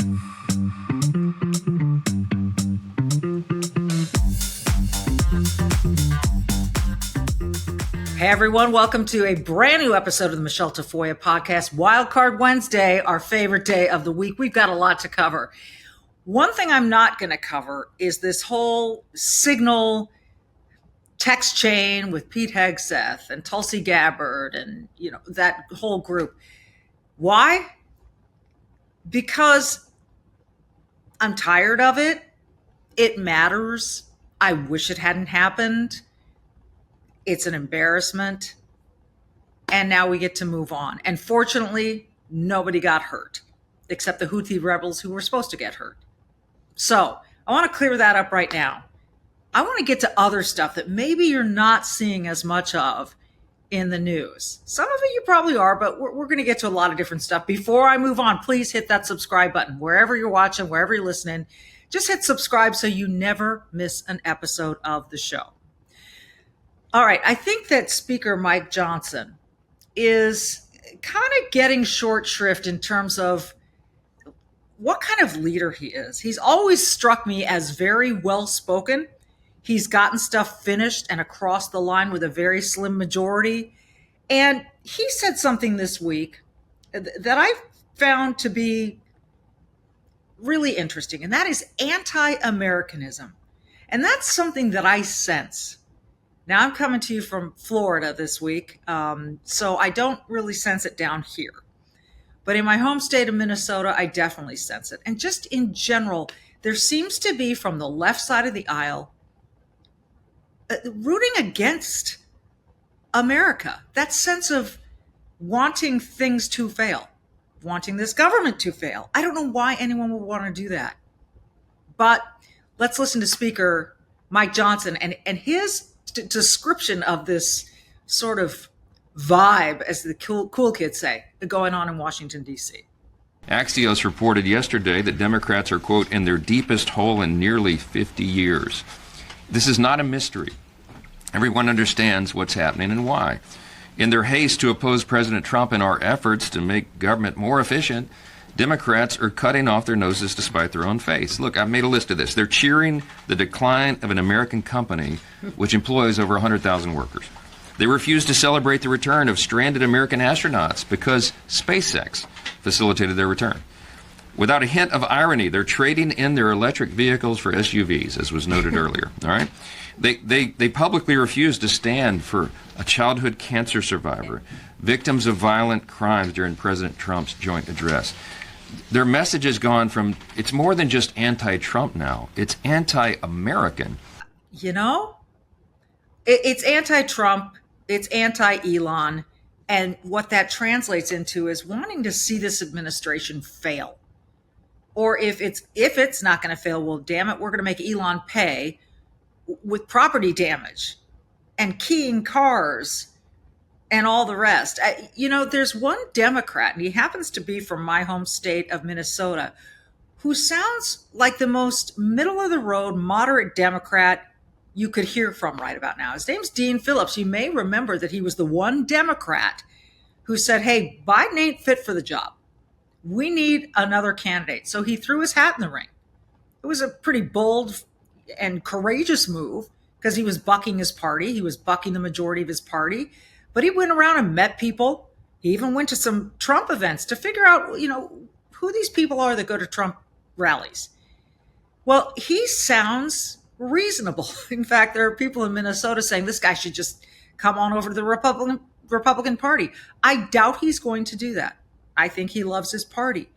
Hey everyone, welcome to a brand new episode of the Michele Tafoya podcast. Wildcard Wednesday, our favorite day of the week. We've got a lot to cover. One thing I'm not going to cover is this whole Signal text chain with Pete Hegseth and Tulsi Gabbard and, that whole group. Why? Because I'm tired of it. It matters. I wish it hadn't happened. It's an embarrassment. And now we get to move on. And fortunately, nobody got hurt except the Houthi rebels who were supposed to get hurt. So I want to clear that up right now. I want to get to other stuff that maybe you're not seeing as much of in the news. Some of it you probably are, but we're going to get to a lot of different stuff. Before I move on, please hit that subscribe button. Wherever you're watching, wherever you're listening, just hit subscribe so you never miss an episode of the show. All right, I think that Speaker Mike Johnson is kind of getting short shrift in terms of what kind of leader he is. He's always struck me as very well-spoken. He's gotten stuff finished and across the line with a very slim majority. And he said something this week that I found to be really interesting, and that is anti-Americanism. And that's something that I sense. Now, I'm coming to you from Florida this week, so I don't really sense it down here. But in my home state of Minnesota, I definitely sense it. And just in general, there seems to be from the left side of the aisle rooting against America. That sense of wanting things to fail, wanting this government to fail. I don't know why anyone would want to do that. But let's listen to Speaker Mike Johnson and his description of this sort of vibe, as the cool kids say, going on in Washington, D.C. Axios reported yesterday that Democrats are, quote, in their deepest hole in nearly 50 years. This is not a mystery. Everyone understands what's happening and why. In their haste to oppose President Trump in our efforts to make government more efficient, Democrats are cutting off their noses to spite their own face. Look, I've made a list of this. They're cheering the decline of an American company which employs over 100,000 workers. They refuse to celebrate the return of stranded American astronauts because SpaceX facilitated their return. Without a hint of irony, they're trading in their electric vehicles for SUVs, as was noted earlier. All right, they publicly refuse to stand for a childhood cancer survivor, victims of violent crimes during President Trump's joint address. Their message has gone from, it's more than just anti-Trump now, it's anti-American. It's anti-Trump, it's anti-Elon, and what that translates into is wanting to see this administration fail. Or if it's not going to fail, well, damn it, we're going to make Elon pay with property damage and keying cars and all the rest. There's one Democrat, and he happens to be from my home state of Minnesota, who sounds like the most middle-of-the-road, moderate Democrat you could hear from right about now. His name's Dean Phillips. You may remember that he was the one Democrat who said, hey, Biden ain't fit for the job. We need another candidate. So he threw his hat in the ring. It was a pretty bold and courageous move because he was bucking his party. He was bucking the majority of his party. But he went around and met people. He even went to some Trump events to figure out, who these people are that go to Trump rallies. Well, he sounds reasonable. In fact, there are people in Minnesota saying this guy should just come on over to the Republican Party. I doubt he's going to do that. I think he loves his party.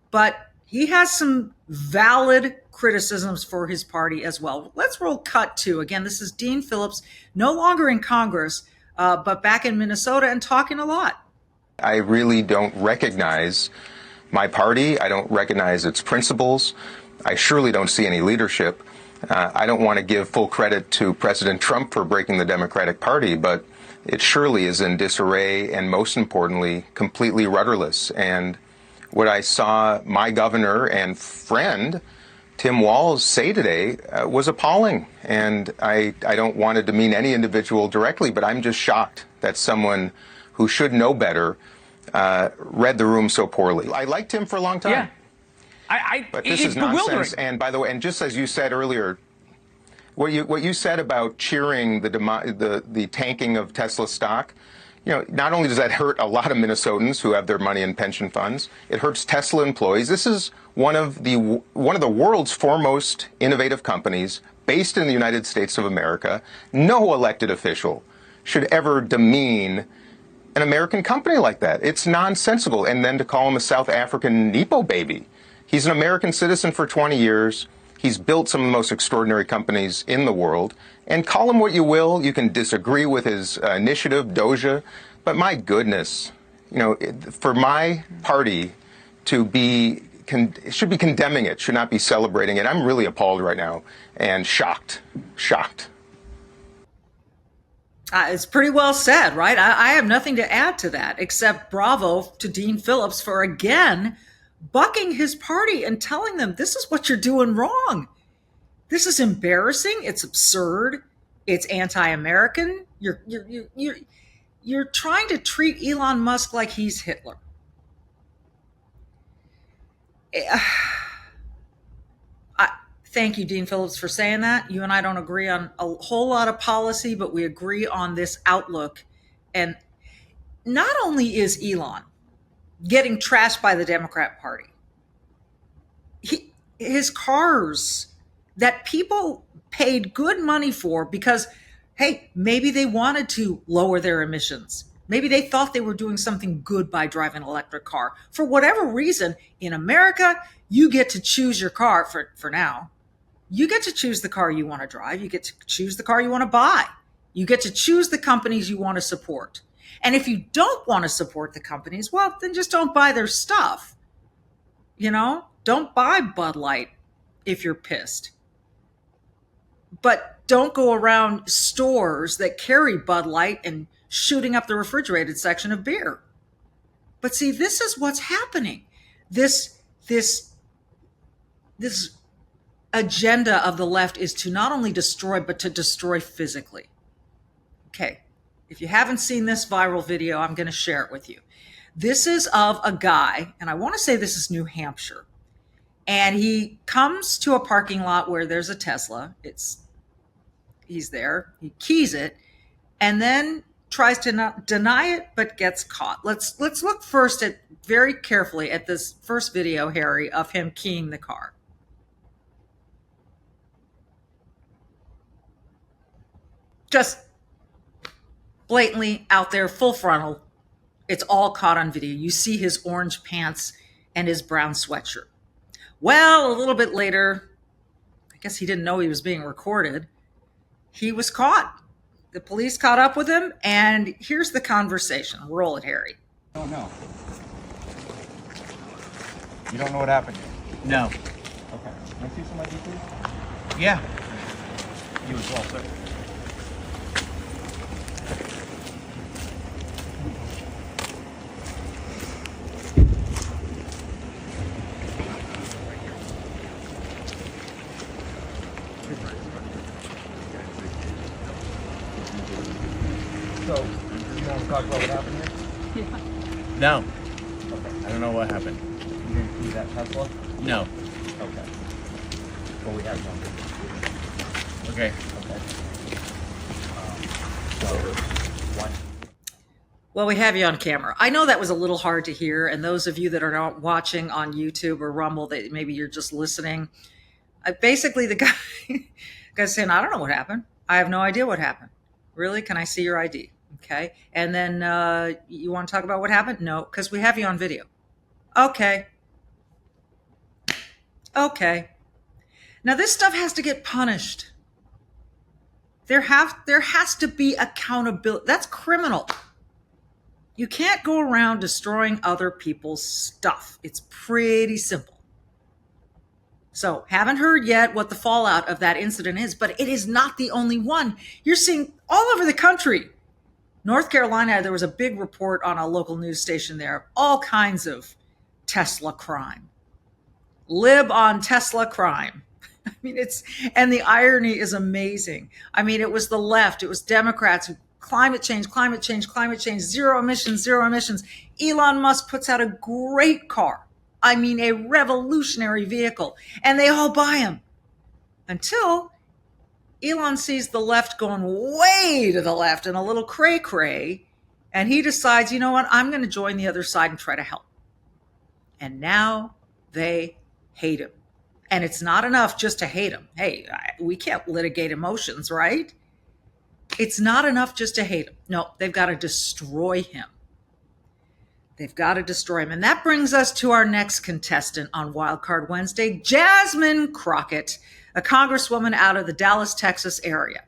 But he has some valid criticisms for his party as well. Let's roll cut to, again, this is Dean Phillips, no longer in Congress, but back in Minnesota and talking a lot. I really don't recognize my party. I don't recognize its principles. I surely don't see any leadership. I don't want to give full credit to President Trump for breaking the Democratic Party, but it surely is in disarray and, most importantly, completely rudderless. And what I saw my governor and friend, Tim Walz, say today was appalling. And I don't want it to mean any individual directly, but I'm just shocked that someone who should know better read the room so poorly. I liked him for a long time. But this is nonsense. And by the way, and just as you said earlier, what you said about cheering the tanking of Tesla stock, not only does that hurt a lot of Minnesotans who have their money in pension funds, it hurts Tesla employees. This is one of the world's foremost innovative companies based in the United States of America. No elected official should ever demean an American company like that. It's nonsensical. And then to call him a South African Nepo baby. He's an American citizen for 20 years. He's built some of the most extraordinary companies in the world. And call him what you will. You can disagree with his initiative, Doja. But my goodness, for my party to be should be condemning it, should not be celebrating it. I'm really appalled right now and shocked. It's pretty well said, right? I have nothing to add to that, except bravo to Dean Phillips for again bucking his party and telling them this is what you're doing wrong. This is embarrassing. It's absurd. It's anti-American. You're trying to treat Elon Musk like he's Hitler. Thank you, Dean Phillips, for saying that. You and I don't agree on a whole lot of policy, but we agree on this outlook. And not only is Elon getting trashed by the Democrat Party, his cars that people paid good money for because, hey, maybe they wanted to lower their emissions. Maybe they thought they were doing something good by driving an electric car. For whatever reason, in America, you get to choose your car for now. You get to choose the car you want to drive. You get to choose the car you want to buy. You get to choose the companies you want to support. And if you don't want to support the companies, well, then just don't buy their stuff. Don't buy Bud Light if you're pissed. But don't go around stores that carry Bud Light and shooting up the refrigerated section of beer. But see, this is what's happening. This agenda of the left is to not only destroy, but to destroy physically. Okay, if you haven't seen this viral video, I'm going to share it with you. This is of a guy, and I want to say this is New Hampshire. And he comes to a parking lot where there's a Tesla. He's there, he keys it, and then tries to not deny it, but gets caught. Let's look first very carefully at this first video, Harry, of him keying the car. Just blatantly out there, full frontal. It's all caught on video. You see his orange pants and his brown sweatshirt. Well, a little bit later, I guess he didn't know he was being recorded. He was caught. The police caught up with him, and here's the conversation. Roll it, Harry. I don't know. You don't know what happened? No. Okay. Can I see some ID, please? Yeah. You as well, sir. So, you want to talk about what happened here? Yeah. No. Okay. I don't know what happened. You didn't see that Tesla? No. Okay. Well, we have one. Okay. Well, we have you on camera. I know that was a little hard to hear, and those of you that are not watching on YouTube or Rumble, that maybe you're just listening. Basically, the guy's saying, I don't know what happened. I have no idea what happened. Really? Can I see your ID? Okay. And then you want to talk about what happened? No, because we have you on video. Okay. Now this stuff has to get punished. There has to be accountability. That's criminal. You can't go around destroying other people's stuff. It's pretty simple. So, haven't heard yet what the fallout of that incident is, but it is not the only one. You're seeing all over the country. North Carolina, there was a big report on a local news station there, all kinds of Tesla crime. Lib on Tesla crime. I mean, and the irony is amazing. I mean, it was the left, it was Democrats who climate change, zero emissions. Elon Musk puts out a great car, I mean, a revolutionary vehicle. And they all buy him until Elon sees the left going way to the left and a little cray-cray. And he decides, you know what, I'm going to join the other side and try to help. And now they hate him. And it's not enough just to hate him. Hey, we can't litigate emotions, right? It's not enough just to hate him. No, they've got to destroy him. They've got to destroy him. And that brings us to our next contestant on Wildcard Wednesday, Jasmine Crockett, a congresswoman out of the Dallas, Texas area.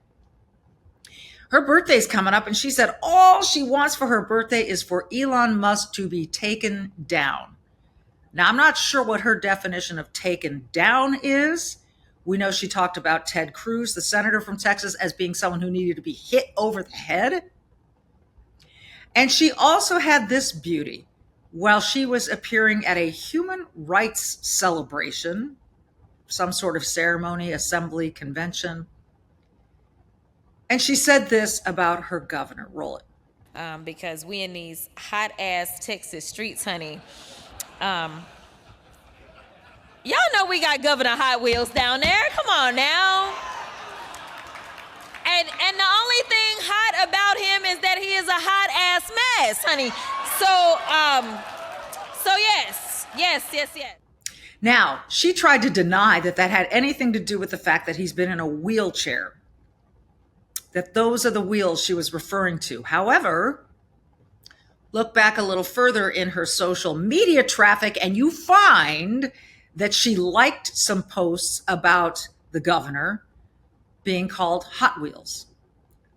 Her birthday's coming up, and she said all she wants for her birthday is for Elon Musk to be taken down. Now, I'm not sure what her definition of taken down is. We know she talked about Ted Cruz, the senator from Texas, as being someone who needed to be hit over the head. And she also had this beauty while she was appearing at a human rights celebration, some sort of ceremony, assembly, convention. And she said this about her governor. Roll it. Because we in these hot ass Texas streets, honey. Y'all know we got Governor Hot Wheels down there. Come on now. And the only thing hot about him is that he is a hot ass mess, honey. So yes. Now, she tried to deny that had anything to do with the fact that he's been in a wheelchair. That those are the wheels she was referring to. However, look back a little further in her social media traffic and you find that she liked some posts about the governor being called Hot Wheels.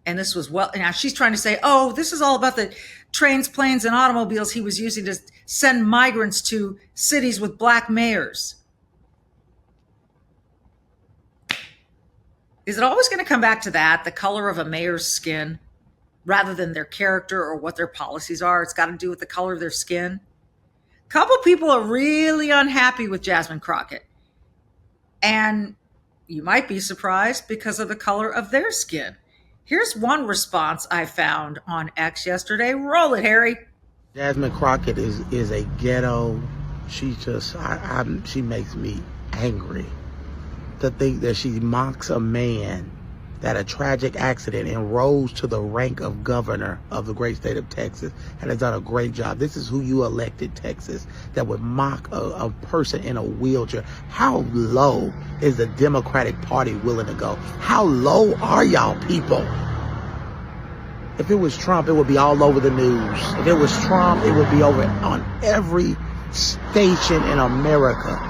And this was now she's trying to say, oh, this is all about the trains, planes, and automobiles he was using to send migrants to cities with black mayors. Is it always going to come back to that, the color of a mayor's skin, rather than their character or what their policies are? It's got to do with the color of their skin. A couple people are really unhappy with Jasmine Crockett. And you might be surprised because of the color of their skin. Here's one response I found on X yesterday. Roll it, Harry. Jasmine Crockett is a ghetto. She just, she makes me angry to think that she mocks a man that a tragic accident and rose to the rank of governor of the great state of Texas and has done a great job. This is who you elected, Texas, that would mock a person in a wheelchair. How low is the Democratic Party willing to go? How low are y'all people? If it was Trump, it would be all over the news. If it was Trump, it would be over on every station in America.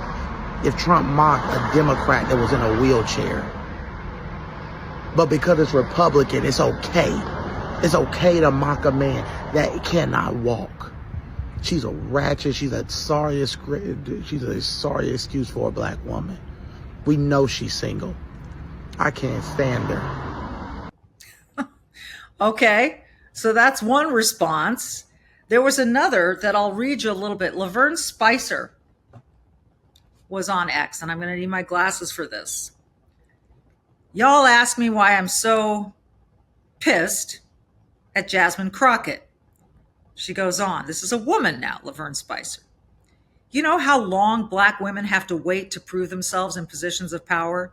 If Trump mocked a Democrat that was in a wheelchair. But because it's Republican, it's okay. It's okay to mock a man that cannot walk. She's a ratchet. She's a sorry excuse for a black woman. We know she's single. I can't stand her. Okay, so that's one response. There was another that I'll read you a little bit. Laverne Spicer was on X, and I'm going to need my glasses for this. Y'all ask me why I'm so pissed at Jasmine Crockett. She goes on. This is a woman now, Laverne Spicer. You know how long black women have to wait to prove themselves in positions of power?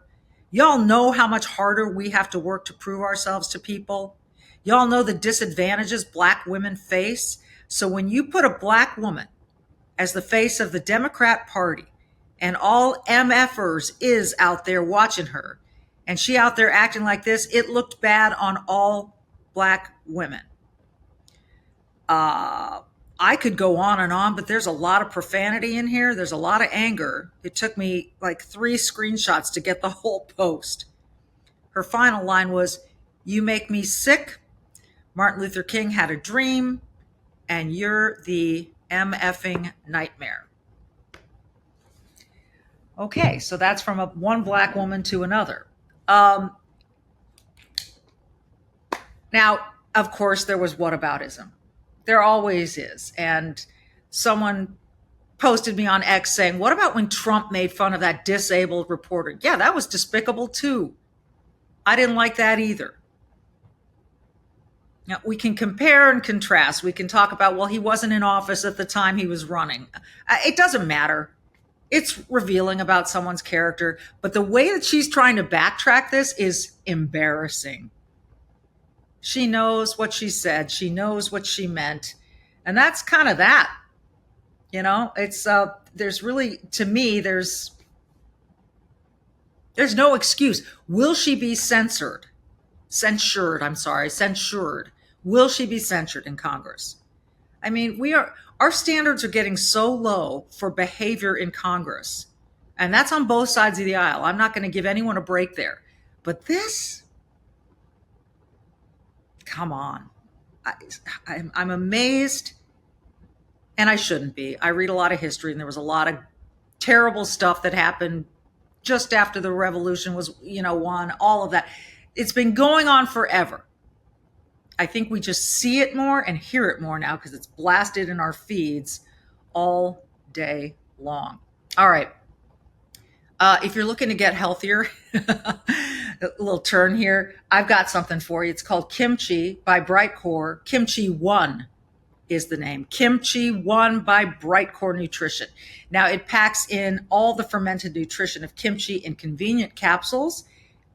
Y'all know how much harder we have to work to prove ourselves to people? Y'all know the disadvantages black women face? So when you put a black woman as the face of the Democrat Party and all MFers is out there watching her, and she out there acting like this, it looked bad on all black women. I could go on, but there's a lot of profanity in here. There's a lot of anger. It took me like 3 screenshots to get the whole post. Her final line was, "You make me sick. Martin Luther King had a dream, and you're the MFing nightmare." Okay, so that's from one black woman to another. Now, of course, there was whataboutism. There always is. And someone posted me on X saying, what about when Trump made fun of that disabled reporter? Yeah, that was despicable too. I didn't like that either. Now, we can compare and contrast. We can talk about, well, he wasn't in office at the time he was running. It doesn't matter. It's revealing about someone's character. But the way that she's trying to backtrack this is embarrassing. She knows what she said. She knows what she meant. And that's kind of that. You know, it's there's really, to me, there's no excuse. Will she be censured? Censured. Will she be censured in Congress? I mean, our standards are getting so low for behavior in Congress. And that's on both sides of the aisle. I'm not going to give anyone a break there. But this, come on. I'm amazed, and I shouldn't be. I read a lot of history, and there was a lot of terrible stuff that happened just after the revolution was, won, all of that. It's been going on forever. I think we just see it more and hear it more now because it's blasted in our feeds all day long. All right. If you're looking to get healthier, a little turn here, I've got something for you. It's called Kimchi by Brightcore. Kimchi One is the name. Kimchi One by Brightcore Nutrition. Now, it packs in all the fermented nutrition of kimchi in convenient capsules,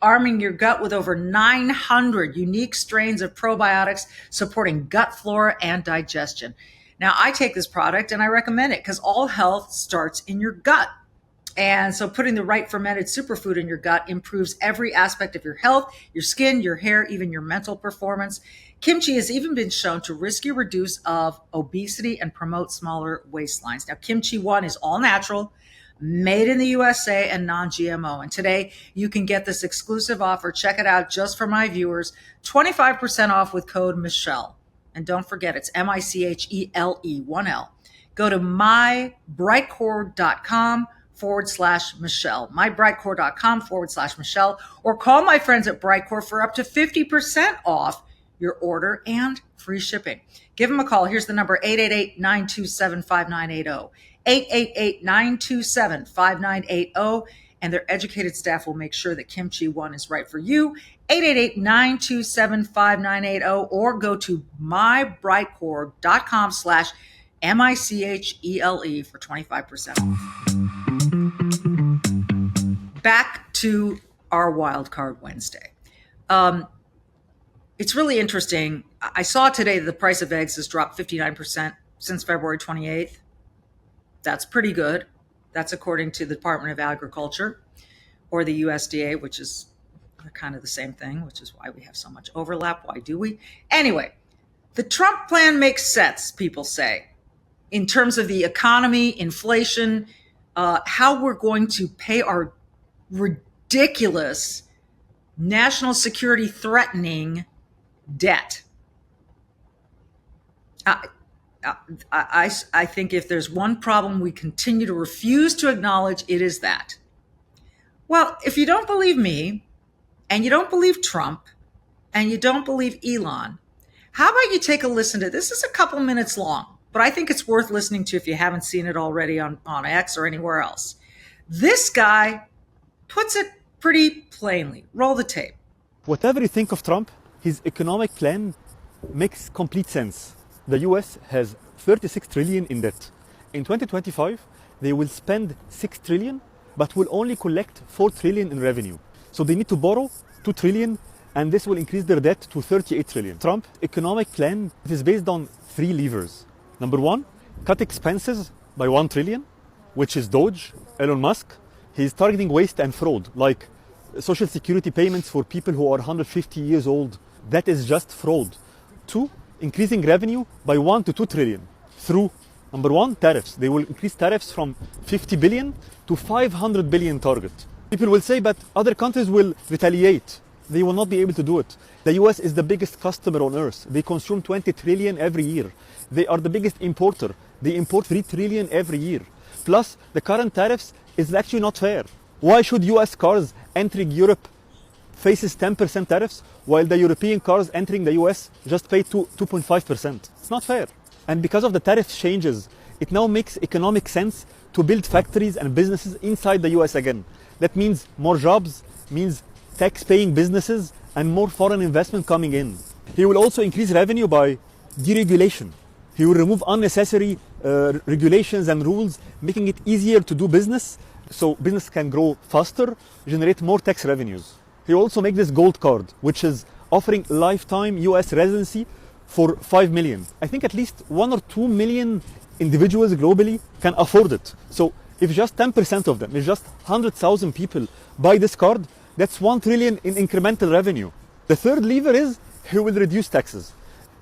arming your gut with over 900 unique strains of probiotics supporting gut flora and digestion. Now, I take this product and I recommend it because all health starts in your gut. And so putting the right fermented superfood in your gut improves every aspect of your health, your skin, your hair, even your mental performance. Kimchi has even been shown to risk you reduce of obesity and promote smaller waistlines. Now, Kimchi One is all natural, made in the USA and non-GMO. And today you can get this exclusive offer. Check it out just for my viewers. 25% off with code Michele. And don't forget, it's MICHELE, 1L. Go to mybrightcore.com/Michele, mybrightcore.com/Michele, or call my friends at Brightcore for up to 50% off your order and free shipping. Give them a call. Here's the number, 888-927-5980. 888-927-5980, and their educated staff will make sure that Kimchi One is right for you. 888-927-5980, or go to mybrightcore.com/MICHELE for 25% off. Back to our Wild Card Wednesday. It's really interesting. I saw today that the price of eggs has dropped 59% since February 28th. That's pretty good. That's according to the Department of Agriculture, or the USDA, which is kind of the same thing, which is why we have so much overlap. Why do we? Anyway, the Trump plan makes sense, people say, in terms of the economy, inflation, how we're going to pay our ridiculous national security threatening debt. I think if there's one problem we continue to refuse to acknowledge, it is that. Well, if you don't believe me, and you don't believe Trump, and you don't believe Elon, how about you take a listen to this? This is a couple minutes long, but I think it's worth listening to if you haven't seen it already on X or anywhere else. This guy puts it pretty plainly. Roll the tape. Whatever you think of Trump, his economic plan makes complete sense. The US has 36 trillion in debt. In 2025, they will spend 6 trillion, but will only collect 4 trillion in revenue. So they need to borrow 2 trillion, and this will increase their debt to 38 trillion. Trump's economic plan is based on 3 levers. Number 1, cut expenses by 1 trillion, which is Doge, Elon Musk. He's targeting waste and fraud, like social security payments for people who are 150 years old. That is just fraud. 2, increasing revenue by 1 to 2 trillion through, number 1, tariffs. They will increase tariffs from 50 billion to 500 billion target. People will say, but other countries will retaliate. They will not be able to do it. The US is the biggest customer on earth. They consume 20 trillion every year. They are the biggest importer. They import 3 trillion every year. Plus, the current tariffs is actually not fair. Why should US cars entering Europe faces 10% tariffs, while the European cars entering the US just pay 2.5%. It's not fair. And because of the tariff changes, it now makes economic sense to build factories and businesses inside the US again. That means more jobs, means tax-paying businesses, and more foreign investment coming in. He will also increase revenue by deregulation. He will remove unnecessary regulations and rules, making it easier to do business so business can grow faster, generate more tax revenues. He will also make this gold card, which is offering lifetime US residency for 5 million. I think at least 1 or 2 million individuals globally can afford it. So if just 10% of them, if just 100,000 people buy this card, that's 1 trillion in incremental revenue. The third lever is he will reduce taxes.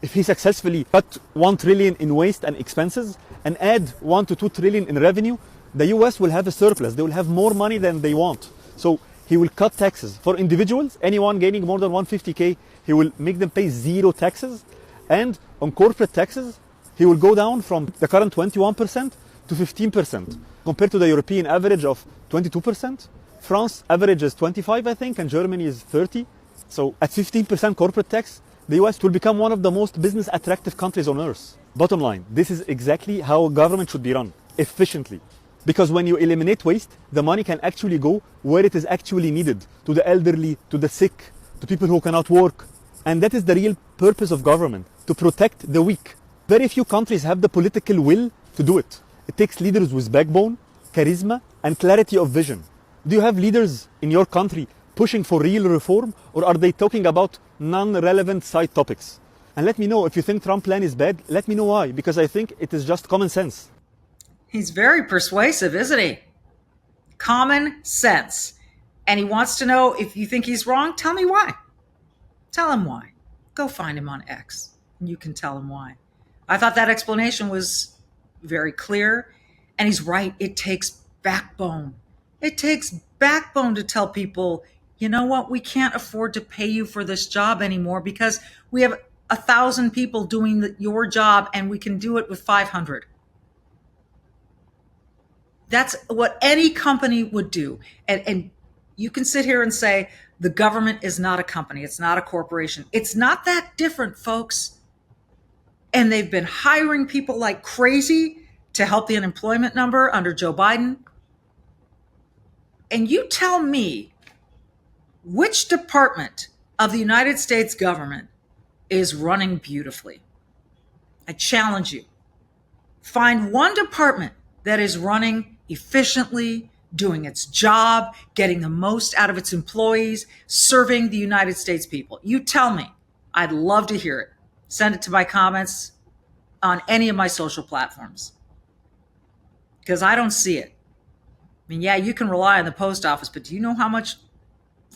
If he successfully cut 1 trillion in waste and expenses and add 1 to 2 trillion in revenue, the US will have a surplus. They will have more money than they want. So he will cut taxes. For individuals, anyone gaining more than 150K, he will make them pay 0 taxes. And on corporate taxes, he will go down from the current 21% to 15%, compared to the European average of 22%. France average is 25, I think, and Germany is 30. So at 15% corporate tax, the US will become one of the most business attractive countries on earth. Bottom line, this is exactly how government should be run, efficiently. Because when you eliminate waste, the money can actually go where it is actually needed, to the elderly, to the sick, to people who cannot work. And that is the real purpose of government, to protect the weak. Very few countries have the political will to do it. It takes leaders with backbone, charisma, and clarity of vision. Do you have leaders in your country pushing for real reform, or are they talking about non-relevant side topics? And let me know if you think Trump's plan is bad, let me know why, because I think it is just common sense. He's very persuasive, isn't he? Common sense. And he wants to know if you think he's wrong, tell me why. Tell him why. Go find him on X and you can tell him why. I thought that explanation was very clear. And he's right. It takes backbone. It takes backbone to tell people, you know what? We can't afford to pay you for this job anymore because we have 1,000 people doing your job and we can do it with 500. That's what any company would do. And you can sit here and say, the government is not a company. It's not a corporation. It's not that different, folks. And they've been hiring people like crazy to help the unemployment number under Joe Biden. And you tell me which department of the United States government is running beautifully. I challenge you. Find one department that is running efficiently, doing its job, getting the most out of its employees, serving the United States people. You tell me. I'd love to hear it. Send it to my comments on any of my social platforms. Because I don't see it. I mean, yeah, you can rely on the post office, but do you know how much,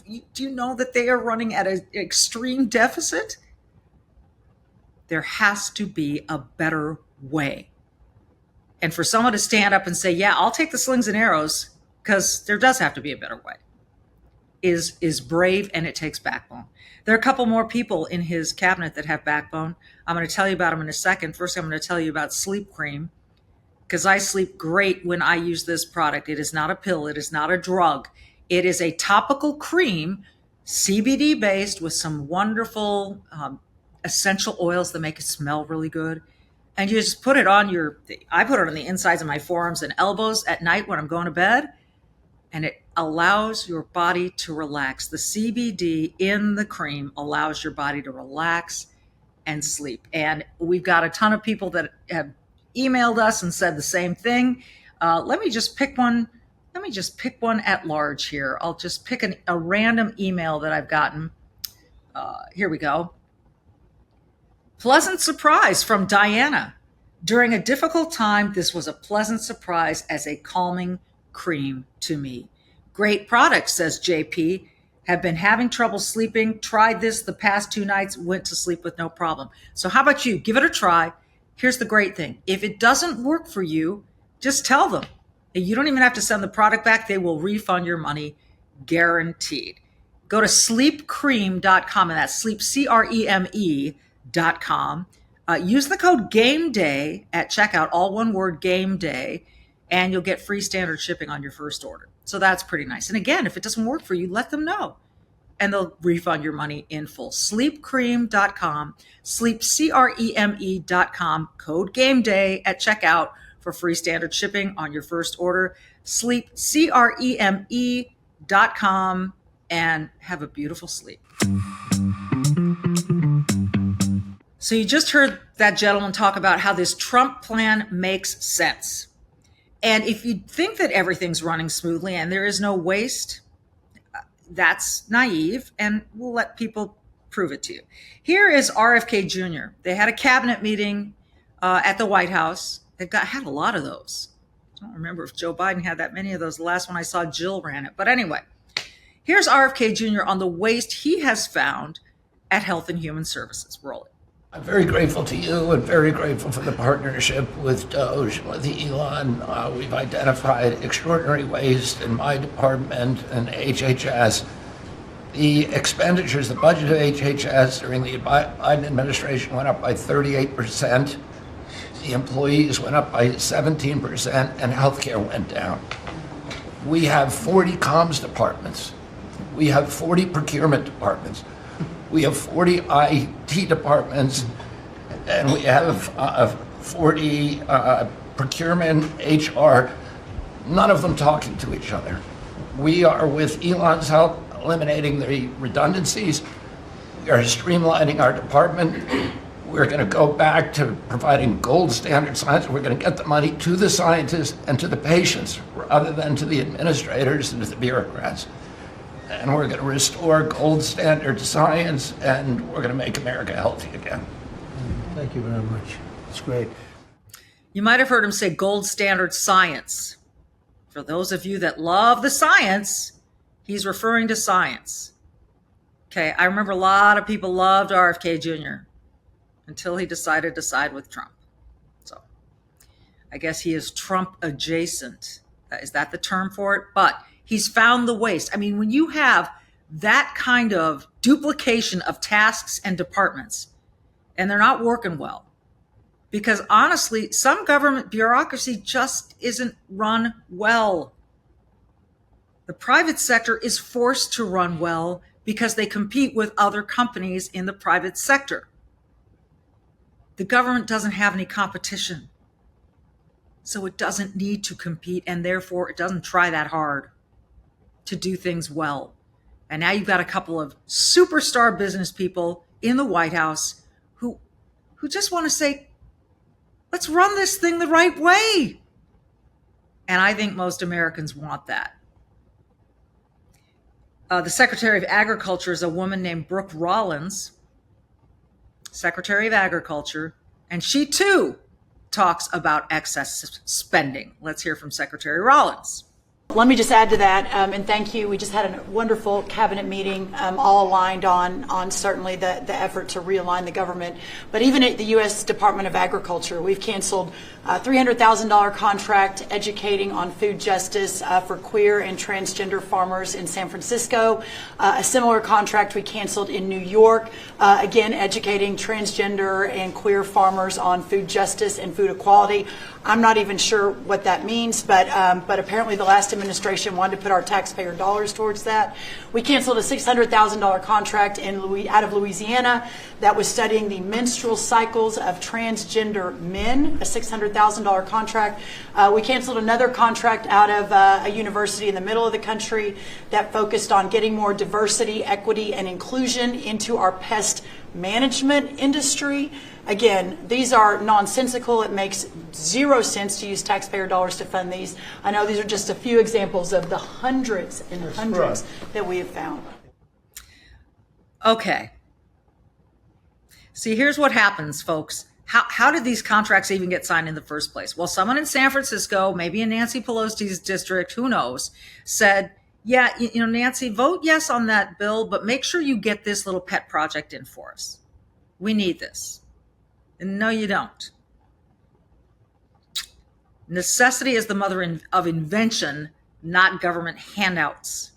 do you know that they are running at an extreme deficit? There has to be a better way. And for someone to stand up and say, yeah, I'll take the slings and arrows, because there does have to be a better way, is brave, and it takes backbone. There are a couple more people in his cabinet that have backbone. I'm going to tell you about them in a second. First, I'm going to tell you about sleep cream, because I sleep great when I use this product. It is not a pill. It is not a drug. It is a topical cream, CBD based, with some wonderful essential oils that make it smell really good. And you just put it on I put it on the insides of my forearms and elbows at night when I'm going to bed. And it allows your body to relax. The CBD in the cream allows your body to relax and sleep. And we've got a ton of people that have emailed us and said the same thing. Let me just pick one. Let me just pick one at large here. I'll just pick a random email that I've gotten. Here we go. Pleasant surprise from Diana. During a difficult time, this was a pleasant surprise as a calming cream to me. Great product, says JP. Have been having trouble sleeping. Tried this the past 2 nights. Went to sleep with no problem. So how about you? Give it a try. Here's the great thing. If it doesn't work for you, just tell them. You don't even have to send the product back. They will refund your money, guaranteed. Go to sleepcream.com, and that's sleep, CREME.com. Use the code GAMEDAY at checkout, all one word, GAMEDAY, and you'll get free standard shipping on your first order. So that's pretty nice. And again, if it doesn't work for you, let them know, and they'll refund your money in full. Sleepcream.com, sleepcreme.com, code GAMEDAY at checkout for free standard shipping on your first order. Sleepcreme.com, and have a beautiful sleep. So you just heard that gentleman talk about how this Trump plan makes sense. And if you think that everything's running smoothly and there is no waste, that's naive, and we'll let people prove it to you. Here is RFK Jr. They had a cabinet meeting at the White House. They've had a lot of those. I don't remember if Joe Biden had that many of those. The last one I saw, Jill ran it. But anyway, here's RFK Jr. on the waste he has found at Health and Human Services. Roll it. I'm very grateful to you and very grateful for the partnership with Doge, with Elon. We've identified extraordinary waste in my department and HHS. The expenditures, the budget of HHS during the Biden administration went up by 38%. The employees went up by 17%, and healthcare went down. We have 40 comms departments. We have 40 procurement departments. We have 40 IT departments, and we have 40 procurement, HR, none of them talking to each other. We are, with Elon's help, eliminating the redundancies. We are streamlining our department. We're going to go back to providing gold standard science. We're going to get the money to the scientists and to the patients rather than to the administrators and to the bureaucrats. And we're going to restore gold standard science, and we're going to make America healthy again. Thank you very much. It's great. You might have heard him say gold standard science. For those of you that love the science, he's referring to science. Okay, I remember a lot of people loved RFK Jr. until he decided to side with Trump. So I guess he is Trump adjacent. Is that the term for it? But he's found the waste. I mean, when you have that kind of duplication of tasks and departments, and they're not working well, because honestly, some government bureaucracy just isn't run well. The private sector is forced to run well because they compete with other companies in the private sector. The government doesn't have any competition, so it doesn't need to compete, and therefore it doesn't try that hard to do things well. And now you've got a couple of superstar business people in the White House who just want to say, let's run this thing the right way. And I think most Americans want that. The Secretary of Agriculture is a woman named Brooke Rollins, Secretary of Agriculture, and she too talks about excess spending. Let's hear from Secretary Rollins. Let me just add to that, and thank you. We just had a wonderful cabinet meeting, all aligned on certainly the effort to realign the government. But even at the U.S. Department of Agriculture, we've canceled a $300,000 contract educating on food justice for queer and transgender farmers in San Francisco. A similar contract we canceled in New York, again educating transgender and queer farmers on food justice and food equality. I'm not even sure what that means, but apparently the last administration wanted to put our taxpayer dollars towards that. We canceled a $600,000 contract out of Louisiana that was studying the menstrual cycles of transgender men, a $600,000 contract. We canceled another contract out of a university in the middle of the country that focused on getting more diversity, equity, and inclusion into our pest management industry. Again, these are nonsensical. It makes zero sense to use taxpayer dollars to fund these. I know these are just a few examples of the hundreds and hundreds that we have found. Okay. See, here's what happens, folks. How did these contracts even get signed in the first place? Well, someone in San Francisco, maybe in Nancy Pelosi's district, who knows, said, yeah, Nancy, vote yes on that bill, but make sure you get this little pet project in for us. We need this. And no, you don't. Necessity is the mother of invention, not government handouts.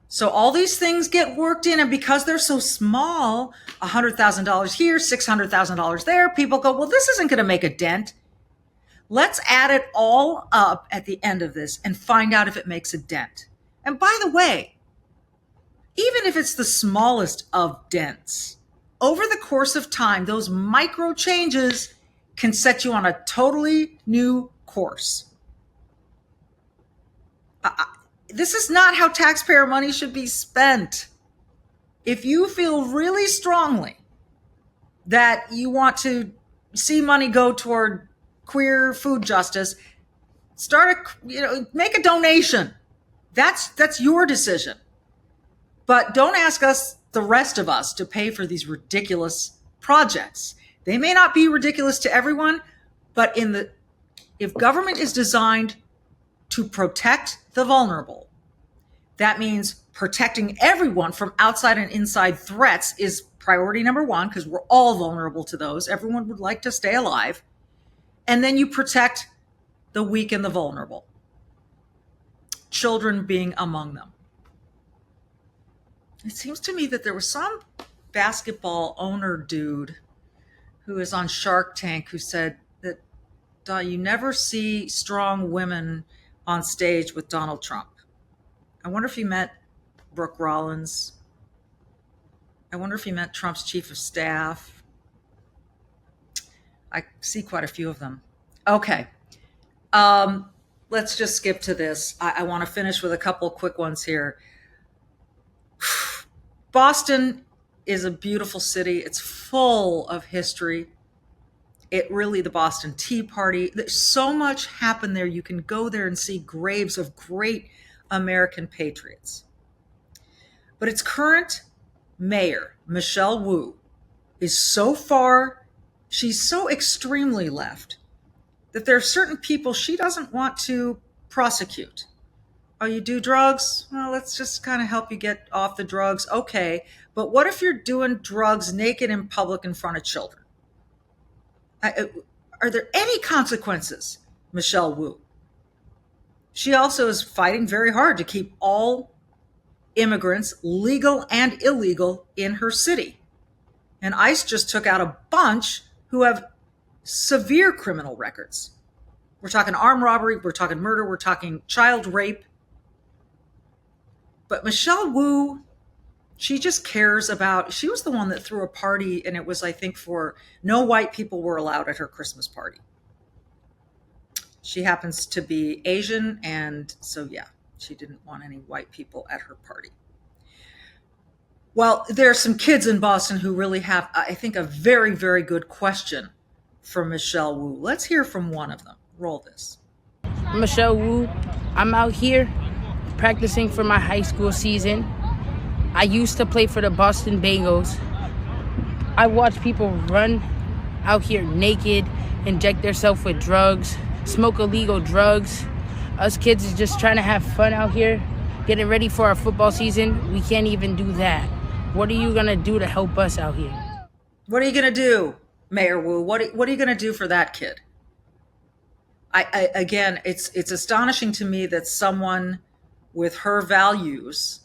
So all these things get worked in, and because they're so small, $100,000 here, $600,000 there, people go, well, this isn't going to make a dent. Let's add it all up at the end of this and find out if it makes a dent. And by the way, even if it's the smallest of dents, over the course of time, those micro changes can set you on a totally new course. This is not how taxpayer money should be spent. If you feel really strongly that you want to see money go toward queer food justice, make a donation. That's your decision. But don't ask us, the rest of us, to pay for these ridiculous projects. They may not be ridiculous to everyone, but if government is designed to protect the vulnerable, that means protecting everyone from outside and inside threats is priority number one, because we're all vulnerable to those. Everyone would like to stay alive. And then you protect the weak and the vulnerable, children being among them. It seems to me that there was some basketball owner dude who is on Shark Tank who said that you never see strong women on stage with Donald Trump. I wonder if he meant Brooke Rollins. I wonder if he meant Trump's chief of staff. I see quite a few of them. Okay. Let's just skip to this. I want to finish with a couple quick ones here. Boston is a beautiful city. It's full of history. The Boston Tea Party. There's so much happened there. You can go there and see graves of great American patriots. But its current mayor, Michelle Wu, is so far, she's so extremely left that there are certain people she doesn't want to prosecute. Oh, you do drugs? Well, let's just kind of help you get off the drugs. Okay, but what if you're doing drugs naked in public in front of children? Are there any consequences, Michelle Wu? She also is fighting very hard to keep all immigrants, legal and illegal, in her city. And ICE just took out a bunch who have severe criminal records. We're talking armed robbery, we're talking murder, we're talking child rape. But Michelle Wu, she just cares about, she was the one that threw a party, and it was, I think, for no white people were allowed at her Christmas party. She happens to be Asian, and so yeah, she didn't want any white people at her party. Well, there are some kids in Boston who really have, I think, a very, very good question for Michelle Wu. Let's hear from one of them. Roll this. Michelle Wu, I'm out here practicing for my high school season. I used to play for the Boston Bengals. I watch people run out here naked, inject themselves with drugs, smoke illegal drugs. Us kids is just trying to have fun out here, getting ready for our football season. We can't even do that. What are you gonna do to help us out here? What are you gonna do, Mayor Wu? What are you gonna do for that kid? Again, it's astonishing to me that someone with her values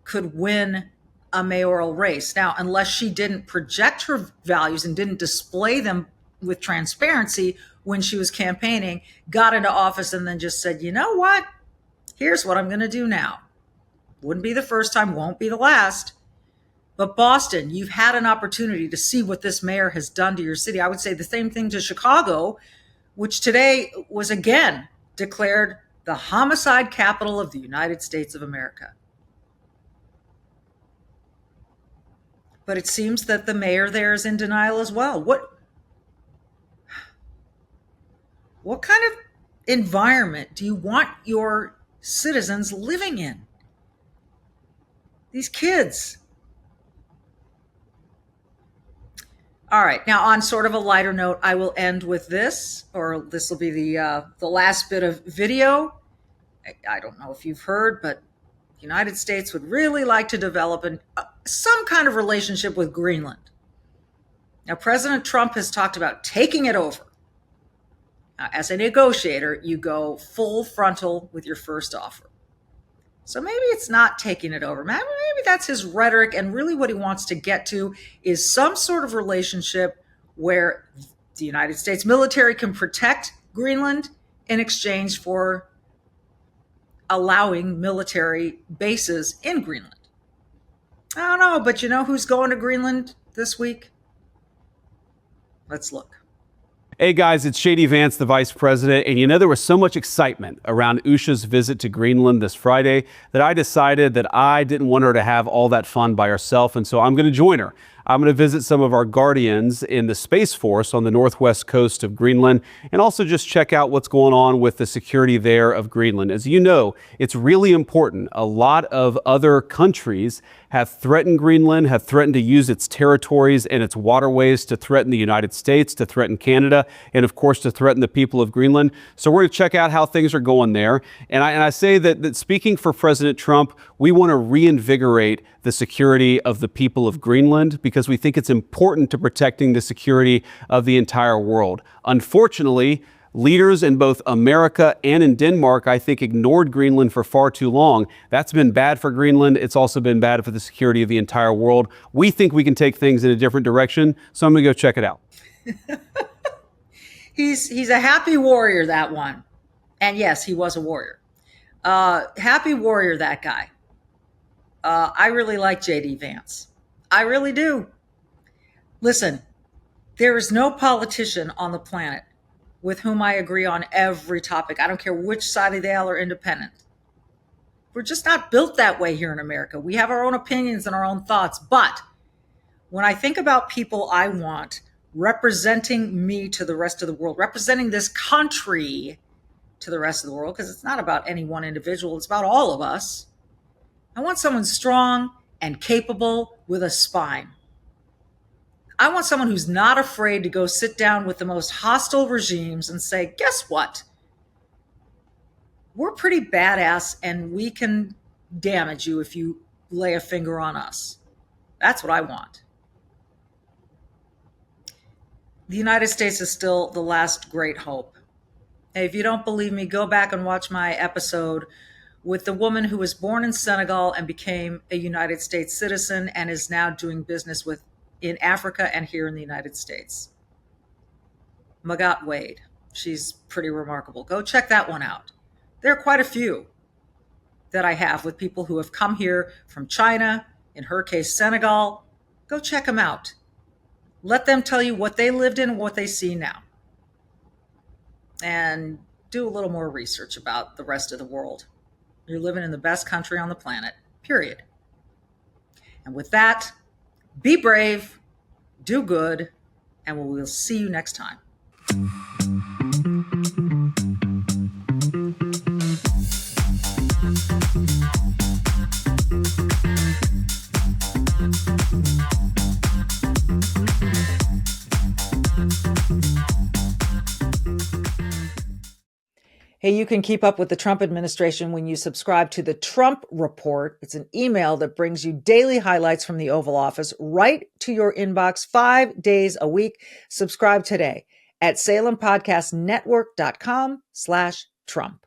could win a mayoral race. Now, unless she didn't project her values and didn't display them with transparency when she was campaigning, got into office, and then just said, you know what? Here's what I'm going to do now. Wouldn't be the first time, won't be the last. But Boston, you've had an opportunity to see what this mayor has done to your city. I would say the same thing to Chicago, which today was again declared the homicide capital of the United States of America. But it seems that the mayor there is in denial as well. What kind of environment do you want your citizens living in? These kids. All right. Now, on sort of a lighter note, I will end with this, or this will be the last bit of video. I don't know if you've heard, but the United States would really like to develop some kind of relationship with Greenland. Now, President Trump has talked about taking it over. Now, as a negotiator, you go full frontal with your first offer. So maybe it's not taking it over. Maybe that's his rhetoric, and really what he wants to get to is some sort of relationship where the United States military can protect Greenland in exchange for allowing military bases in Greenland. I don't know, but you know who's going to Greenland this week? Let's look. Hey guys, it's Shady Vance, the Vice President, and you know there was so much excitement around Usha's visit to Greenland this Friday that I decided that I didn't want her to have all that fun by herself, and so I'm going to join her. I'm going to visit some of our guardians in the Space Force on the northwest coast of Greenland and also just check out what's going on with the security there of Greenland. As you know, it's really important. A lot of other countries have threatened Greenland, have threatened to use its territories and its waterways to threaten the United States, to threaten Canada, and of course to threaten the people of Greenland. So we're going to check out how things are going there. And I say that speaking for President Trump, we want to reinvigorate the security of the people of Greenland because we think it's important to protecting the security of the entire world. Unfortunately, leaders in both America and in Denmark, I think, ignored Greenland for far too long. That's been bad for Greenland. It's also been bad for the security of the entire world. We think we can take things in a different direction, so I'm going to go check it out. He's a happy warrior, that one. And yes, he was a warrior. Happy warrior, that guy. I really like J.D. Vance. I really do. Listen, there is no politician on the planet with whom I agree on every topic. I don't care which side of the aisle or independent. We're just not built that way here in America. We have our own opinions and our own thoughts. But when I think about people I want representing me to the rest of the world, representing this country to the rest of the world, because it's not about any one individual, it's about all of us. I want someone strong and capable with a spine. I want someone who's not afraid to go sit down with the most hostile regimes and say, guess what? We're pretty badass and we can damage you if you lay a finger on us. That's what I want. The United States is still the last great hope. Hey, if you don't believe me, go back and watch my episode with the woman who was born in Senegal and became a United States citizen and is now doing business in Africa and here in the United States. Magat Wade. She's pretty remarkable. Go check that one out. There are quite a few that I have with people who have come here from China, in her case, Senegal. Go check them out. Let them tell you what they lived in and what they see now. And do a little more research about the rest of the world. You're living in the best country on the planet, period. And with that, be brave, do good, and we'll see you next time. Hey, you can keep up with the Trump administration when you subscribe to the Trump Report. It's an email that brings you daily highlights from the Oval Office right to your inbox 5 days a week. Subscribe today at SalemPodcastNetwork.com/Trump.